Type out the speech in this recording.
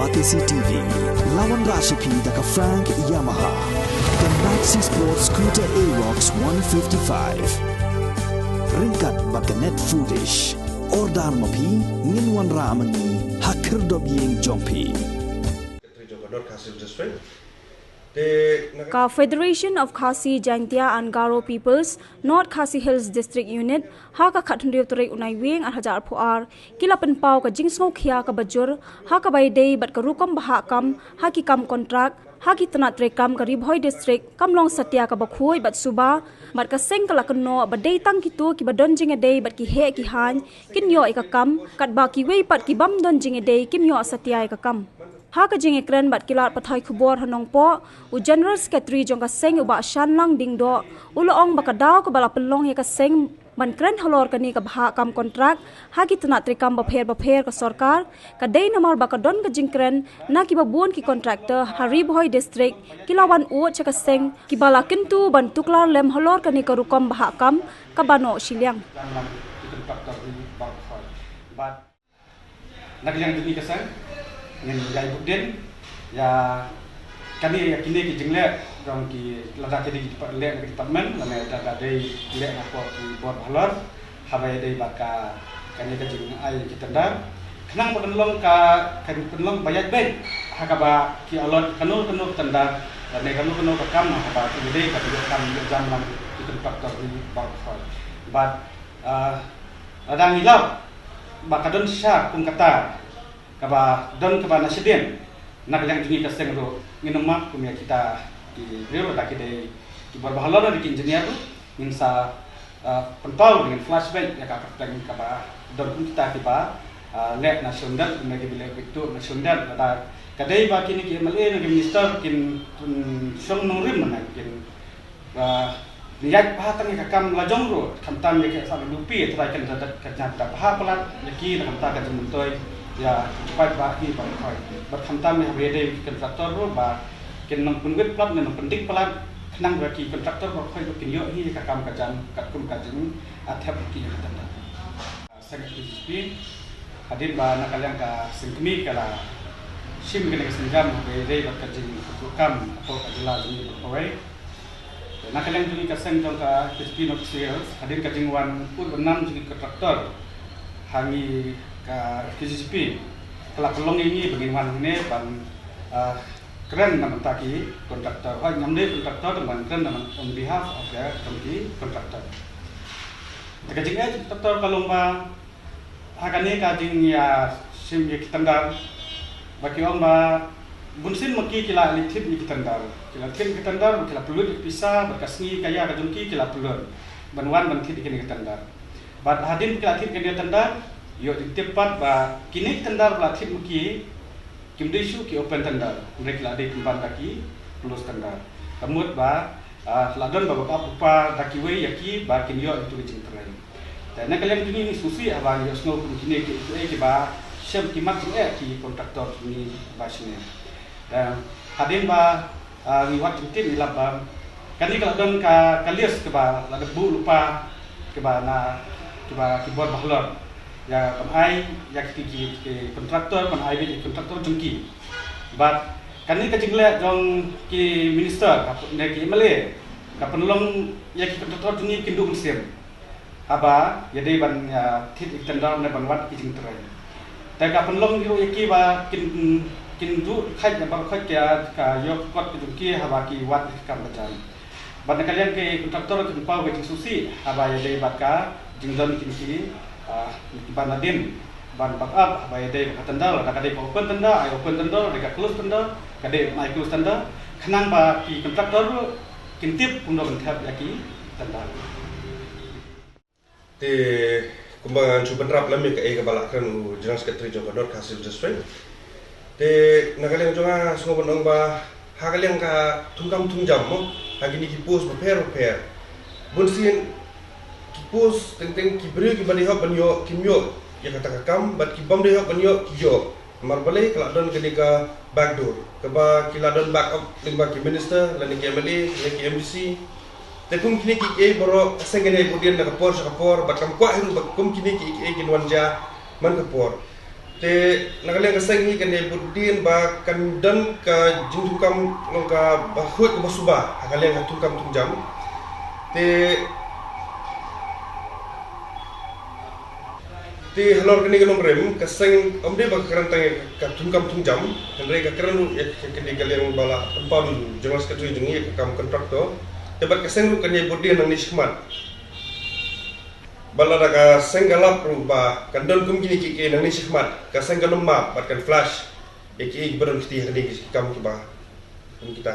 Batisi TV, lawan Rashipi daka Frank Yamaha, dan Maxi Sports Scooter Aerox 155. Ringkat baka net foodish, ordar mapi, nginwan ramani, hakir dobiyeng jompi. Ka Federation of Khasi Jaintia and Garo Peoples North Khasi Hills District Unit ha ka khathnriu turai unai wing ar hajar phuar kilapan pau ka jingsngo khia ka bajur ha ka bai dei bat ka rukom baha kam ha ki kam contract ha ki tana tre kam ka Ribhoi district kamlong satya ka bakhoi bat suba bat ka seng ka lakno ba dei tang ki tu ki ba don jing e dei bat ki he ki han kin yo ka kam kat ba ki wei pat ki bam don jing e dei kim yo satya ka kam ha ka jing ekran bat kilat pathai khubor hanong po u general secretary jong ka seng u ba shan lang ding do ulo ong ba ka daw ka bala pelong he ka seng ban kren halor ka ni ka bha kam contract ha ki tana tri kam ba pher ka sarkar ka dei namar ba ka don ka jing kren na ki ba bon ki contractor Ribhoi district kilawan u cha ka seng ki bala kintu ban tuklar lem halor ka ni ka rukom bha kam ka bano shiliang nak yang demi kesan dengan gaya budin ya kami yakini ki jingle dong ki lada ki lek department lame ada dei lek apa ki bot halor habai dei baka kami ka jing ai ki tanda kenang penlong ka kan penlong bayat ben hakaba ki alot kanu tanda lame kanu ka kam haba ki dei ka kam jam lam ki tempat tor ni bot but ada ngilap baka don sya kum kata kaba don kaba nasidien nak yang jungi kaseng ro nginoma kumya kita di real da kide di barbahalana di engineer tu minsa pentol dengan flashback ya kaba don kita tiba lek nasional kumya bila itu nasional da kadai ba kini ki MLA ngi minister kin song nongrim mana kin niat pahatan ka kam lajong ro khamtam ye sa lupi trai kan da kerja da pahapalat yaki da khamta ka jemuntoi ya cepat bagi bangkai berhantam yang beda kontraktor ba ken nang punwit plat nang pendik plat nang bagi kontraktor berkhoi kin yo hi ka kam ka jam kat kum ka jing athap ki hatanda sangat dispi hadir ba nakalang ka singkmi kala sim gene sinjam beda ba ka jing kam atau ajla jing berkhoi nakalang juli ka sang jong ka dispi no sales hadir ka jingwan pur benam jing kontraktor hangi ka KCCP kalau pelong ini bagaimana ini ban keren naman taki kontraktor wah nyamde kontraktor dan keren naman on behalf of the company kontraktor tekajing kontraktor kalau ba hakane kajing ya sim ye kitandar baki ong ba bunsin maki kila litip ni kitandar kila tin kitandar kila pelut pisah berkasni kaya kajungki kila pelut banwan bantit kini kitandar bad hadin kila tin kini kitandar yo tepat ba kini tendar latih muki kimdesu ki open tendar mereka ada tempat kaki plus tendar temut ba ladon ba bapa upa daki we yaki ba kini yo itu jing terai dan kalian kini susi abang yo snow kini ki ba sem kimat ki kontraktor ni ba sini dan hadin ba ngiwat tim ilap ba kani ladon ka kalias ke ba ladebu lupa ke ba na ke ba keyboard bahlor ya penai ya ki kontraktor penai bi kontraktor jengki but kani ka jingle jong ki minister ka ne ki MLA ka penlong ya ki kontraktor jengki kindu musim aba ya dei ban ya thit tendar ne ban wat ki jing terai ta ka penlong yu ki ba kindu khai ya ba khai ka yo kot ki jengki aba ki wat kam bajan ban kalian ki kontraktor ki pau ki susi aba ya dei bat ka jingdon ki ban ladin ban backup by day tenda ada kadai open tenda ai open tenda dekat close tenda kadai mai close tenda kenang ba ki kontraktor kintip pundo benthap yaki tenda te kumbangan cu benrap lami ka ega balakran u general secretary jong North Khasi district te nagaleng jonga sngobon ong ba hagaleng ka tungkam tungjam mo hagini ki post prepare bunsin pus teng ki beri ki bani hok banyo kimyo ya kata kam bat ki bom de hok banyo kiyo mar bale kala don ke ka backdoor ke ba ki ladon back up limba ki minister lan ki MLA lan ki MDC te kum kini ki e boro sengene budien na kapor bat kam kwa hiru bat kum kini ki e kin wanja man kapor Te nakaleng kaseng hi kan budin ba kan dan ka jingtukam longka bahut ke basuba nakaleng ka tungkam tungjam te halor kini kalong rem kaseng omde ba kerantang ka tungkam tungjam andre ka keranu kini kaleng bala empal jelas ketui jungi ka kam kontraktor te ba kaseng lu kan budin nang nismat bala ka senggalap ruba kan don kum kini ki nang ni sikmat ka senggalum map bat kan flash iki beron kita hari kam kita